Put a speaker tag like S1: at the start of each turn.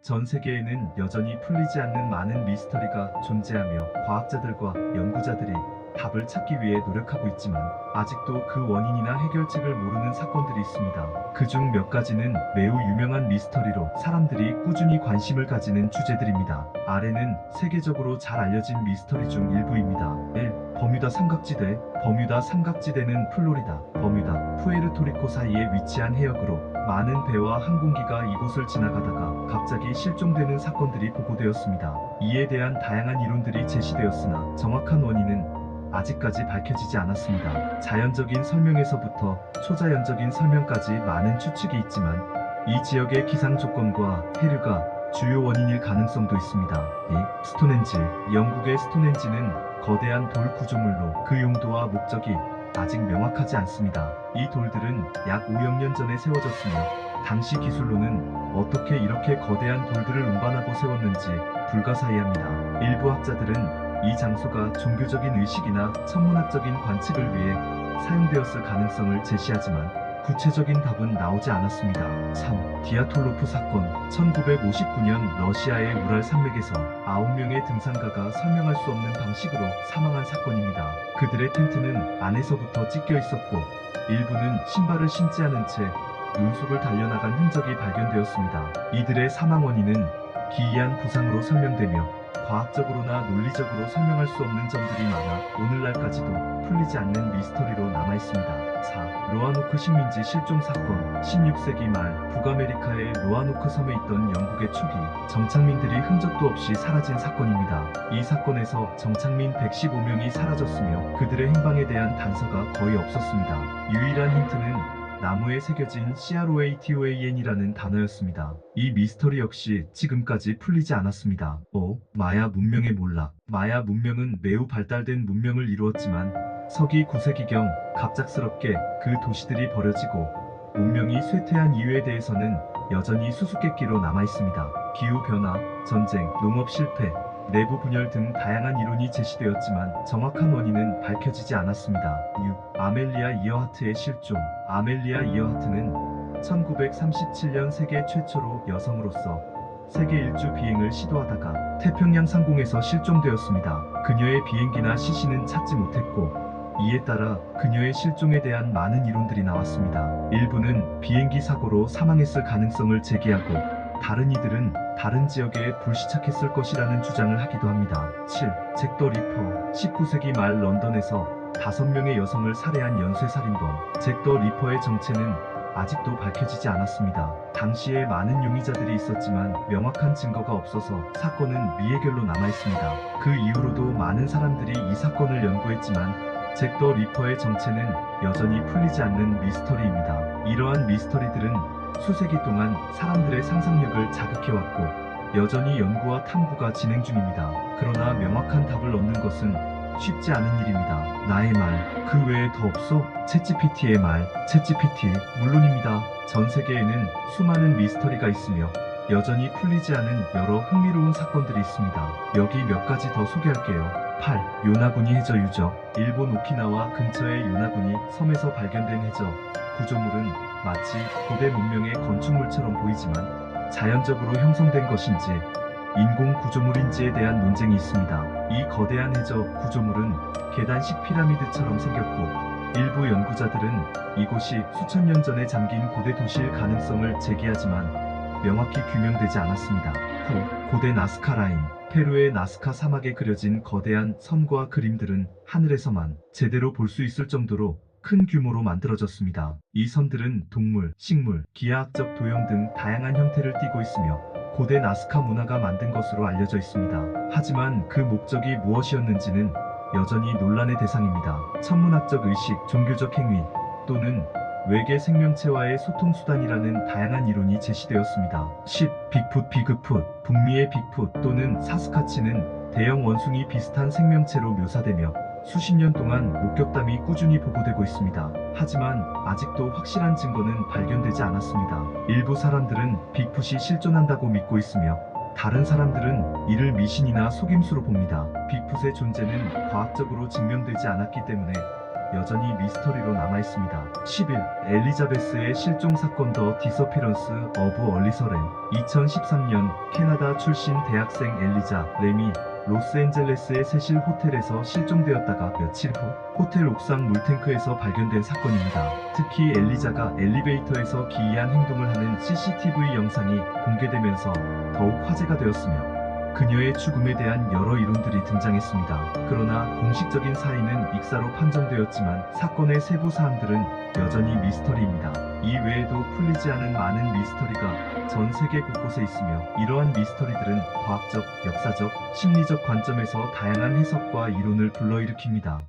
S1: 전 세계에는 여전히 풀리지 않는 많은 미스터리가 존재하며 과학자들과 연구자들이 답을 찾기 위해 노력하고 있지만 아직도 그 원인이나 해결책을 모르는 사건들이 있습니다. 그중 몇 가지는 매우 유명한 미스터리로 사람들이 꾸준히 관심을 가지는 주제들입니다. 아래는 세계적으로 잘 알려진 미스터리 중 일부입니다. 1. 버뮤다 삼각지대. 버뮤다 삼각지대는 플로리다, 버뮤다, 푸에르토리코 사이에 위치한 해역으로 많은 배와 항공기가 이곳을 지나가다가 갑자기 실종되는 사건들이 보고되었습니다. 이에 대한 다양한 이론들이 제시되었으나 정확한 원인은 아직까지 밝혀지지 않았습니다. 자연적인 설명에서부터 초자연적인 설명까지 많은 추측이 있지만 이 지역의 기상 조건과 해류가 주요 원인일 가능성도 있습니다. 2. 스톤헨지. 영국의 스톤헨지는 거대한 돌 구조물로 그 용도와 목적이 아직 명확하지 않습니다. 이 돌들은 약 5억 년 전에 세워졌으며 당시 기술로는 어떻게 이렇게 거대한 돌들을 운반하고 세웠는지 불가사의합니다. 일부 학자들은 이 장소가 종교적인 의식이나 천문학적인 관측을 위해 사용되었을 가능성을 제시하지만 구체적인 답은 나오지 않았습니다. 3. 디아톨로프 사건. 1959년 러시아의 우랄 산맥에서 9명의 등산가가 설명할 수 없는 방식으로 사망한 사건입니다. 그들의 텐트는 안에서부터 찢겨 있었고 일부는 신발을 신지 않은 채 눈속을 달려나간 흔적이 발견되었습니다. 이들의 사망 원인은 기이한 부상으로 설명되며 과학적으로나 논리적으로 설명할 수 없는 점들이 많아 오늘날까지도 풀리지 않는 미스터리로 남아있습니다. 4. 로아노크 식민지 실종 사건. 16세기 말 북아메리카의 로아노크 섬에 있던 영국의 초기 정착민들이 흔적도 없이 사라진 사건입니다. 이 사건에서 정착민 115명이 사라졌으며 그들의 행방에 대한 단서가 거의 없었습니다. 유일한 힌트는 나무에 새겨진 CROATOAN이라는 단어였습니다. 이 미스터리 역시 지금까지 풀리지 않았습니다. 5. 마야 문명의 몰락. 마야 문명은 매우 발달된 문명을 이루었지만 서기 9세기경 갑작스럽게 그 도시들이 버려지고 문명이 쇠퇴한 이유에 대해서는 여전히 수수께끼로 남아있습니다. 기후변화, 전쟁, 농업 실패, 내부 분열 등 다양한 이론이 제시되었지만 정확한 원인은 밝혀지지 않았습니다. 6. 아멜리아 이어하트의 실종. 아멜리아 이어하트는 1937년 세계 최초로 여성으로서 세계 일주 비행을 시도하다가 태평양 상공에서 실종되었습니다. 그녀의 비행기나 시신은 찾지 못했고 이에 따라 그녀의 실종에 대한 많은 이론들이 나왔습니다. 일부는 비행기 사고로 사망했을 가능성을 제기하고 다른 이들은 다른 지역에 불시착했을 것이라는 주장을 하기도 합니다. 7. 잭 더 리퍼. 19세기 말 런던에서 5명의 여성을 살해한 연쇄살인범 잭 더 리퍼의 정체는 아직도 밝혀지지 않았습니다. 당시에 많은 용의자들이 있었지만 명확한 증거가 없어서 사건은 미해결로 남아있습니다. 그 이후로도 많은 사람들이 이 사건을 연구했지만 잭 더 리퍼의 정체는 여전히 풀리지 않는 미스터리입니다. 이러한 미스터리들은 수세기 동안 사람들의 상상력을 자극해왔고 여전히 연구와 탐구가 진행 중입니다. 그러나 명확한 답을 얻는 것은 쉽지 않은 일입니다. 나의 말, 그 외에 더 없어? 챗GPT의 말, 챗GPT, 물론입니다. 전 세계에는 수많은 미스터리가 있으며 여전히 풀리지 않은 여러 흥미로운 사건들이 있습니다. 여기 몇 가지 더 소개할게요. 8. 요나구니 해저 유적. 일본 오키나와 근처의 요나구니 섬에서 발견된 해저 구조물은 마치 고대 문명의 건축물처럼 보이지만 자연적으로 형성된 것인지 인공 구조물인지에 대한 논쟁이 있습니다. 이 거대한 해저 구조물은 계단식 피라미드처럼 생겼고 일부 연구자들은 이곳이 수천 년 전에 잠긴 고대 도시일 가능성을 제기하지만 명확히 규명되지 않았습니다. 9. 고대 나스카 라인. 페루의 나스카 사막에 그려진 거대한 선과 그림들은 하늘에서만 제대로 볼 수 있을 정도로 큰 규모로 만들어졌습니다. 이 선들은 동물, 식물, 기하학적 도형 등 다양한 형태를 띠고 있으며 고대 나스카 문화가 만든 것으로 알려져 있습니다. 하지만 그 목적이 무엇이었는지는 여전히 논란의 대상입니다. 천문학적 의식, 종교적 행위 또는 외계 생명체와의 소통수단이라는 다양한 이론이 제시되었습니다. 10. 빅풋, 비그풋. 북미의 빅풋 또는 사스카치는 대형 원숭이 비슷한 생명체로 묘사되며 수십 년 동안 목격담이 꾸준히 보고되고 있습니다. 하지만 아직도 확실한 증거는 발견되지 않았습니다. 일부 사람들은 빅풋이 실존한다고 믿고 있으며 다른 사람들은 이를 미신이나 속임수로 봅니다. 빅풋의 존재는 과학적으로 증명되지 않았기 때문에 여전히 미스터리로 남아있습니다. 10일 엘리자베스의 실종 사건 더 디서피런스 오브 얼리서렌. 2013년 캐나다 출신 대학생 엘리자 램이 로스앤젤레스의 세실 호텔에서 실종되었다가 며칠 후 호텔 옥상 물탱크에서 발견된 사건입니다. 특히 엘리자가 엘리베이터에서 기이한 행동을 하는 CCTV 영상이 공개되면서 더욱 화제가 되었으며 그녀의 죽음에 대한 여러 이론들이 등장했습니다. 그러나 공식적인 사인은 익사로 판정되었지만 사건의 세부 사항들은 여전히 미스터리입니다. 이 외에도 풀리지 않은 많은 미스터리가 전 세계 곳곳에 있으며 이러한 미스터리들은 과학적, 역사적, 심리적 관점에서 다양한 해석과 이론을 불러일으킵니다.